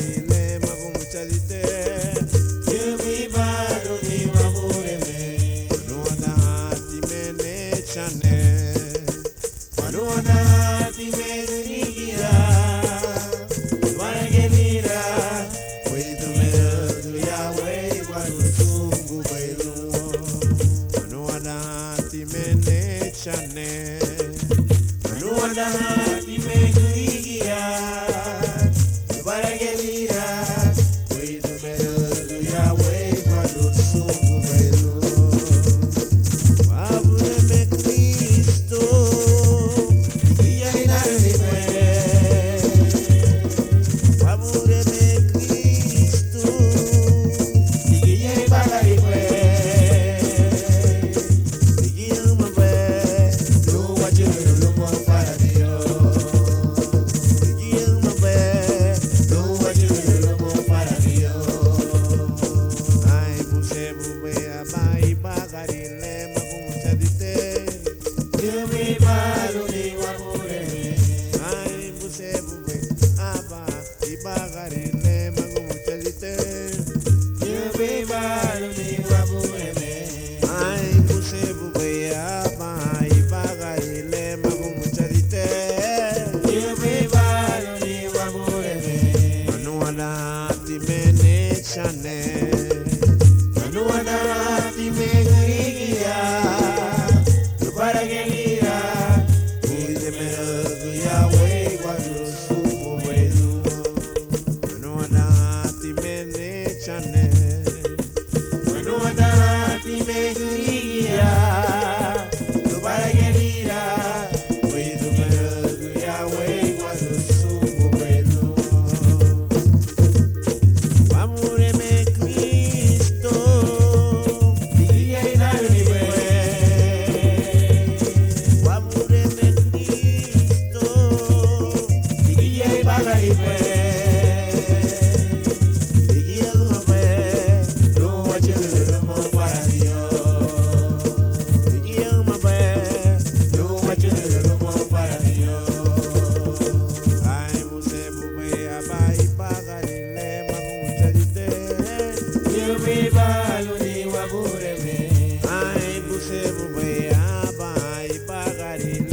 ibagarile magumuchalite. Yumi balu ni wabuleme. Manuada timene chane. Manuada timenigia. Waragelira. Weitumelu yawe walutungu bailu. Manuada timene chane. Manuada timenigia. Waragelira. Weitumelu yawe walutungu bailu. Wabuleme Kristo. Wabuleme Kristo. Ai busebu bea bai bagarile magumuchalite. Ai busebu bea bai bagarile magumuchalite. Ai busebu bea bai bagarile magumuchalite. Manuada timene chane. Manuada timene chane. Wabuleme Kristo. Wabuleme Kristo. Ai busebu bea bai bagarile magumuchalite. Ai busebu bea bai bagarile